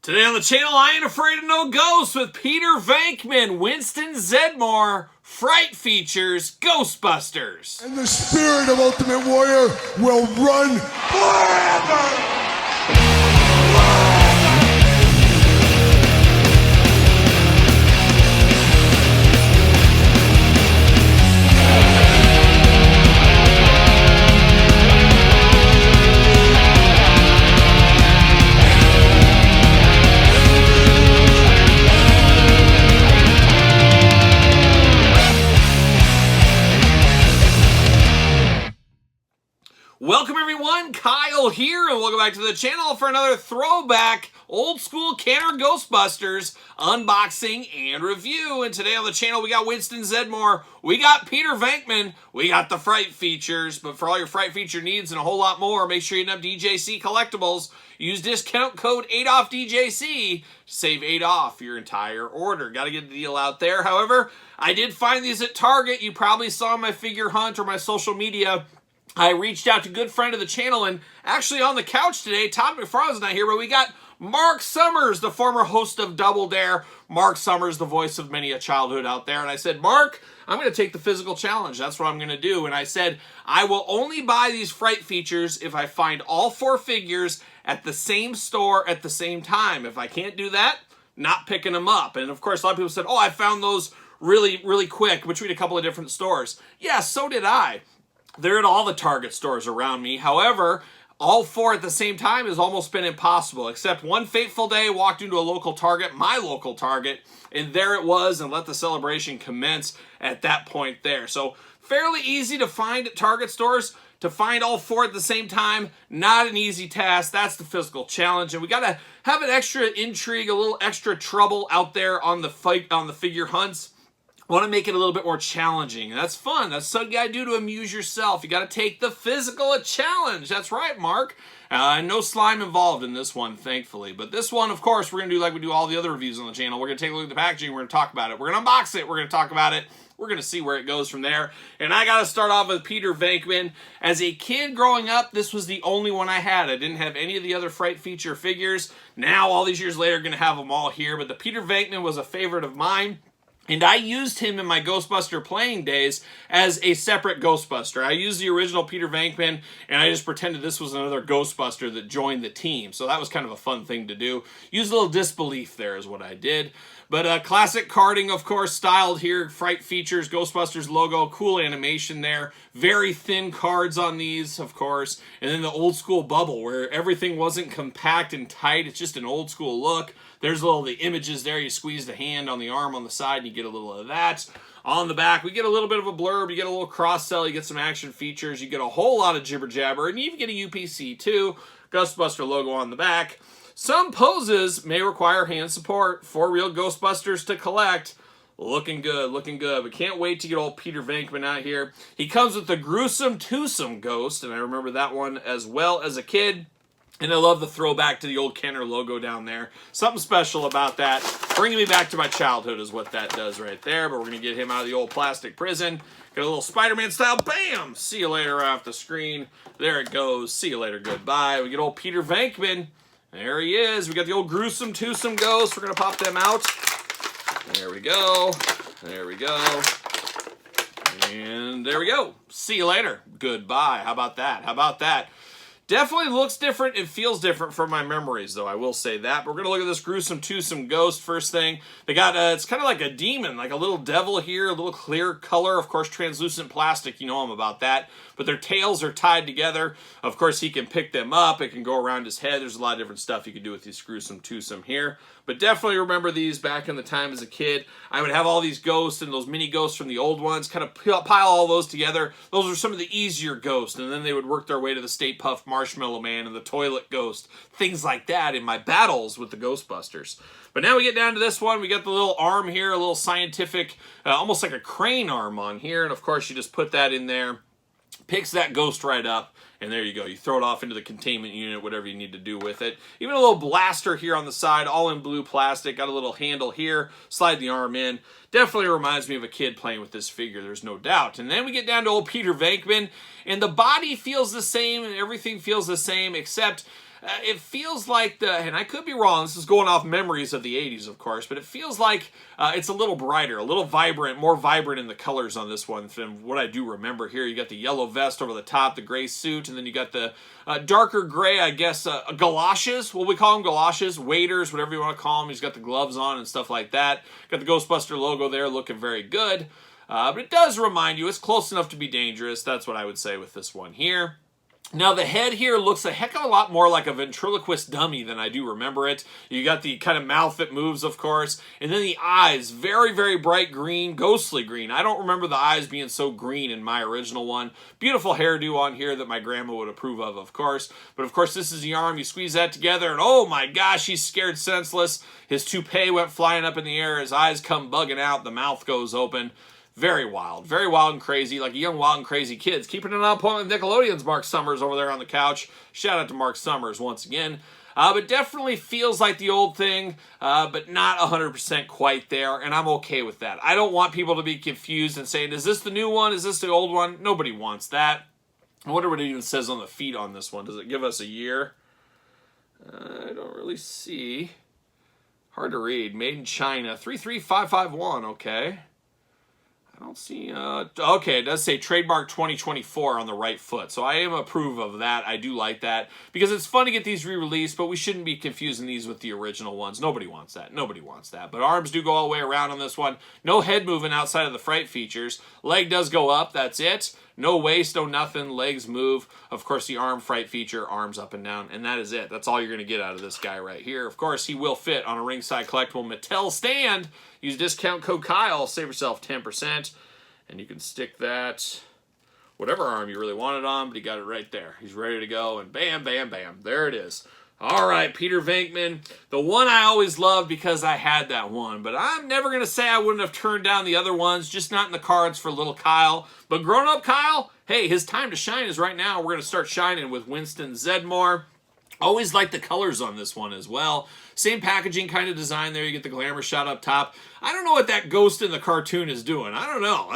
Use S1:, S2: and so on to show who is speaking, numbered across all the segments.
S1: Today on the channel, I Ain't Afraid of No Ghosts with Peter Venkmen Winston Zeddemore. Fright features Ghostbusters.
S2: And the spirit of Ultimate Warrior will run forever!
S1: Welcome everyone, Kyle here, and welcome back to the channel for another throwback old school Kenner Ghostbusters unboxing and review. And today on the channel we got Winston Zeddemore, we got Peter Venkmen, we got the Fright features. But for all your Fright feature needs and a whole lot more, make sure you hit up DJC Collectibles. Use discount code 8OFFDJC to save 8 off your entire order. Got to get the deal out there. However, I did find these at Target. You probably saw my figure hunt or my social media. I reached out to a good friend of the channel, and actually on the couch today, Todd McFarlane's not here, but we got Mark Summers, the former host of Double Dare. Mark Summers, the voice of many a childhood out there. And I said, Mark, I'm going to take the physical challenge. That's what I'm going to do. And I said, I will only buy these Fright features if I find all 4 figures at the same store at the same time. If I can't do that, not picking them up. And of course, a lot of people said, oh, I found those really quick between a couple of different stores. Yeah, so did I. They're at all the Target stores around me. However, all 4 at the same time has almost been impossible, except one fateful day, walked into a local Target, my local Target, and there it was, and let the celebration commence at that point there. So fairly easy to find at Target stores. To find all 4 at the same time, not an easy task. That's the physical challenge, and we got to have an extra intrigue, a little extra trouble out there on the figure hunts. I want to make it a little bit more challenging. That's fun. That's something you got to do to amuse yourself. You got to take the physical a challenge. That's right, Mark. No slime involved in this one, thankfully. But this one, of course, we're going to do like we do all the other reviews on the channel. We're going to take a look at the packaging. We're going to talk about it. We're going to unbox it. We're going to talk about it. We're going to see where it goes from there. And I got to start off with Peter Venkmen. As a kid growing up, this was the only one I had. I didn't have any of the other Fright feature figures. Now, all these years later, I'm going to have them all here. But the Peter Venkmen was a favorite of mine. And I used him in my Ghostbuster playing days as a separate Ghostbuster. I used the original Peter Venkmen, and I just pretended this was another Ghostbuster that joined the team. So that was kind of a fun thing to do. Use a little disbelief there is what I did. But classic carding, of course, styled here. Fright features, Ghostbusters logo, cool animation there. Very thin cards on these, of course. And then the old school bubble where everything wasn't compact and tight. It's just an old school look. There's the images there. You squeeze the hand on the arm on the side and you get a little of that. On the back, we get a little bit of a blurb. You get a little cross-sell. You get some action features. You get a whole lot of jibber-jabber. And you even get a UPC too. Ghostbuster logo on the back. Some poses may require hand support. 4 real Ghostbusters to collect. Looking good, looking good. But can't wait to get old Peter Venkmen out here. He comes with the gruesome twosome ghost, and I remember that one as well as a kid. And I love the throwback to the old Kenner logo down there. Something special about that. Bringing me back to my childhood is what that does right there. But we're going to get him out of the old plastic prison. Get a little Spider-Man style. Bam! See you later off the screen. There it goes. See you later. Goodbye. We get old Peter Venkmen. There he is. We got the old gruesome twosome ghost. We're going to pop them out. There we go. There we go. And there we go. See you later. Goodbye. How about that? How about that? Definitely looks different and feels different from my memories, though. I will say that. But we're going to look at this gruesome twosome ghost first thing. They got, it's kind of like a demon, like a little devil here, a little clear color. Of course, translucent plastic. You know him about that. But their tails are tied together. Of course, he can pick them up. It can go around his head. There's a lot of different stuff you can do with these gruesome twosome here. But definitely remember these back in the time as a kid. I would have all these ghosts and those mini ghosts from the old ones, kind of pile all those together. Those are some of the easier ghosts. And then they would work their way to the Stay Puft Marshmallow Man and the Toilet Ghost. Things like that in my battles with the Ghostbusters. But now we get down to this one. We got the little arm here, a little scientific, almost like a crane arm on here. And of course, you just put that in there. Picks that ghost right up, and there you go. You throw it off into the containment unit, whatever you need to do with it. Even a little blaster here on the side, all in blue plastic. Got a little handle here. Slide the arm in. Definitely reminds me of a kid playing with this figure, there's no doubt. And then we get down to old Peter Venkmen, and the body feels the same, and everything feels the same, except it feels like and I could be wrong, this is going off memories of the 80s, of course, but it feels like it's a little brighter, a little vibrant, more vibrant in the colors on this one than what I do remember here. You got the yellow vest over the top, the gray suit, and then you got the darker gray, I guess, galoshes. What we call them, galoshes, waders, whatever you want to call them. He's got the gloves on and stuff like that. Got the Ghostbuster logo there, looking very good. But it does remind you, it's close enough to be dangerous. That's what I would say with this one here. Now, the head here looks a heck of a lot more like a ventriloquist dummy than I do remember it. You got the kind of mouth that moves, of course, and then the eyes, very, very bright green, ghostly green. I don't remember the eyes being so green in my original one. Beautiful hairdo on here that my grandma would approve of course. But, of course, this is the arm. You squeeze that together, and oh, my gosh, he's scared senseless. His toupee went flying up in the air. His eyes come bugging out. The mouth goes open. Very wild and crazy, like a young wild and crazy kids. Keeping an eye on point with Nickelodeon's Mark Summers over there on the couch. Shout out to Mark Summers once again. But definitely feels like the old thing, but not 100% quite there, and I'm okay with that. I don't want people to be confused and saying, is this the new one? Is this the old one? Nobody wants that. I wonder what it even says on the feet on this one. Does it give us a year? I don't really see. Hard to read. Made in China. 33551, okay. I don't see, okay, it does say trademark 2024 on the right foot, so I am approve of that. I do like that, because it's fun to get these re-released, but we shouldn't be confusing these with the original ones. Nobody wants that. Nobody wants that. But arms do go all the way around on this one. No head moving outside of the Fright features. Leg does go up, that's it. No waist, no nothing, legs move. Of course, the arm Fright feature, arms up and down, and that is it. That's all you're going to get out of this guy right here. Of course, he will fit on a ringside collectible Mattel stand. Use discount code Kyle, save yourself 10%, and you can stick that whatever arm you really want it on, but he got it right there. He's ready to go, and bam, bam, bam. There it is. All right, Peter Venkman, the one I always loved because I had that one, but I'm never going to say I wouldn't have turned down the other ones, just not in the cards for little Kyle. But grown-up Kyle, hey, his time to shine is right now. We're going to start shining with Winston Zeddemore. Always like the colors on this one as well. Same packaging kind of design there. You get the glamour shot up top. I don't know what that ghost in the cartoon is doing. I don't know.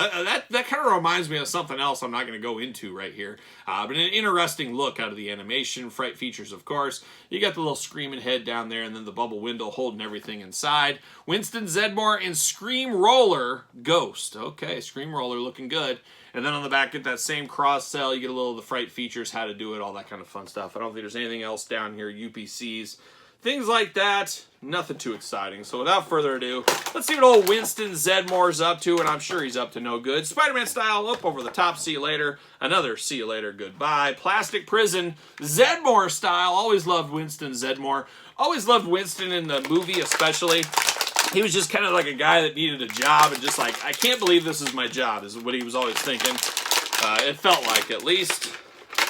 S1: That kind of reminds me of something else I'm not going to go into right here. But an interesting look out of the animation. Fright features, of course. You got the little screaming head down there and then the bubble window holding everything inside. Winston Zeddemore and Scream Roller Ghost. Okay, Scream Roller looking good. And then on the back, get that same cross-sell. You get a little of the Fright features, how to do it, all that kind of fun stuff. I don't think there's anything else down here. UPCs, things like that. Nothing too exciting. So without further ado, let's see what old Winston Zeddemore's up to, and I'm sure he's up to no good. Spider-Man style, up over the top, see you later. Another see you later, goodbye. Plastic prison, Zeddemore style. Always loved Winston Zeddemore. Always loved Winston in the movie especially. He was just kind of like a guy that needed a job and just like, I can't believe this is my job, is what he was always thinking. It felt like, at least.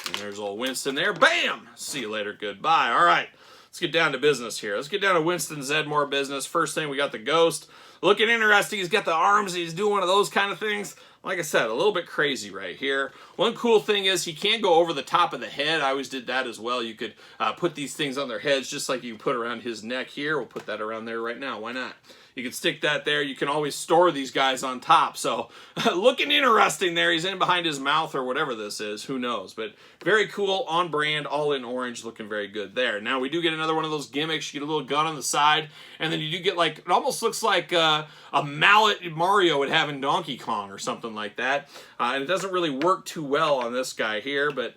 S1: And there's old Winston there. Bam! See you later, goodbye. All right, let's get down to business here. Let's get down to Winston Zeddemore business. First thing, we got the ghost. Looking interesting. He's got the arms. He's doing one of those kind of things. Like I said, a little bit crazy right here. One cool thing is he can go over the top of the head. I always did that as well. You could put these things on their heads just like you put around his neck here. We'll put that around there right now. Why not? You can stick that there. You can always store these guys on top. So looking interesting there. He's in behind his mouth or whatever this is. Who knows? But very cool, on brand, all in orange, looking very good there. Now we do get another one of those gimmicks. You get a little gun on the side, and then you do get like, it almost looks like a mallet Mario would have in Donkey Kong or something like that. And it doesn't really work too well on this guy here, but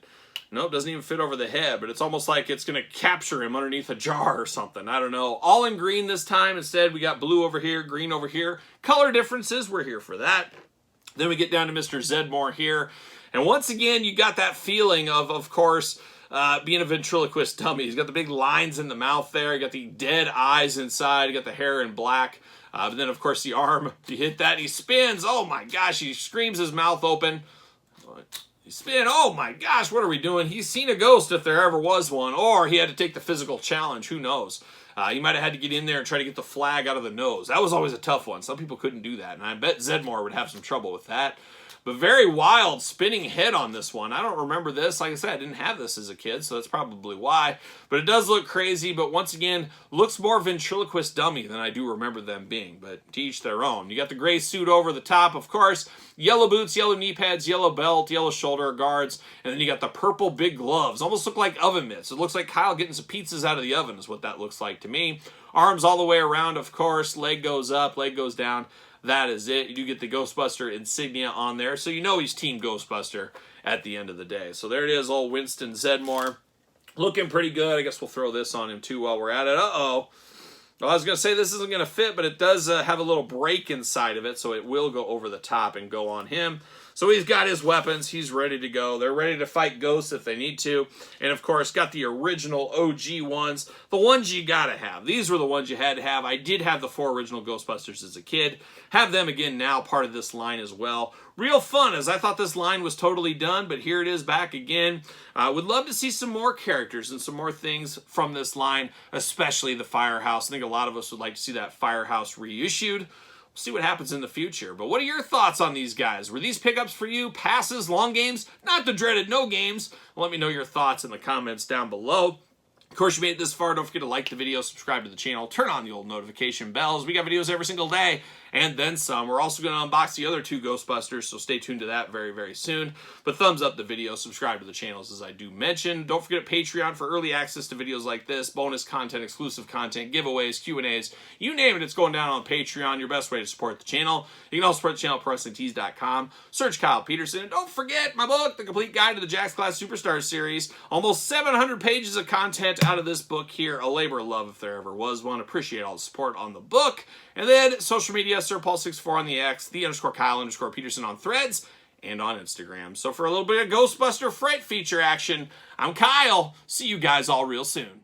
S1: nope, doesn't even fit over the head, but it's almost like it's going to capture him underneath a jar or something. I don't know. All in green this time. Instead, we got blue over here, green over here. Color differences, we're here for that. Then we get down to Mr. Zeddemore here. And once again, you got that feeling of course, being a ventriloquist dummy. He's got the big lines in the mouth there. You got the dead eyes inside. You got the hair in black. But then, of course, the arm, you hit that, he spins. Oh, my gosh, he screams his mouth open. He spin. Oh, my gosh, what are we doing? He's seen a ghost if there ever was one, or he had to take the physical challenge. Who knows? He might have had to get in there and try to get the flag out of the nose. That was always a tough one. Some people couldn't do that, and I bet Zeddemore would have some trouble with that. But very wild spinning head on this one. I don't remember this. Like I said, I didn't have this as a kid, so that's probably why. But it does look crazy, but once again, looks more ventriloquist dummy than I do remember them being, but to each their own. You got the gray suit over the top, of course, yellow boots, yellow knee pads, yellow belt, yellow shoulder guards, and then you got the purple big gloves. Almost look like oven mitts. It looks like Kyle getting some pizzas out of the oven is what that looks like to me. Arms all the way around, of course. Leg goes up, leg goes down. That is it. You do get the Ghostbuster insignia on there, so you know he's Team Ghostbuster at the end of the day. So there it is, old Winston Zeddemore. Looking pretty good. I guess we'll throw this on him too while we're at it. Uh-oh. Well, I was going to say this isn't going to fit, but it does have a little break inside of it, so it will go over the top and go on him. So he's got his weapons. He's ready to go. They're ready to fight ghosts if they need to. And, of course, got the original OG ones. The ones you got to have. These were the ones you had to have. I did have the 4 original Ghostbusters as a kid. Have them again now, part of this line as well. Real fun, as I thought this line was totally done, but here it is back again. Would love to see some more characters and some more things from this line, especially the Firehouse. I think a lot of us would like to see that Firehouse reissued. We'll see what happens in the future. But what are your thoughts on these guys? Were these pickups for you? Passes, long games, not the dreaded no games? Let me know your thoughts in the comments down below. Of course, you made it this far. Don't forget to like the video, subscribe to the channel, turn on the old notification bells. We got videos every single day, and then some. We're also going to unbox the other 2 Ghostbusters, so stay tuned to that very, very soon. But thumbs up the video, subscribe to the channels, as I do mention. Don't forget Patreon for early access to videos like this, bonus content, exclusive content, giveaways, Q&As, you name it, it's going down on Patreon, your best way to support the channel. You can also support the channel at ProWrestlingTees.com. Search Kyle Peterson. And don't forget my book, The Complete Guide to the Jakks Class Superstars Series. Almost 700 pages of content out of this book here. A labor of love if there ever was one. Appreciate all the support on the book. And then social media, SirPaul64 on the X, _Kyle_Peterson on Threads, and on Instagram. So for a little bit of Ghostbuster Fright feature action, I'm Kyle. See you guys all real soon.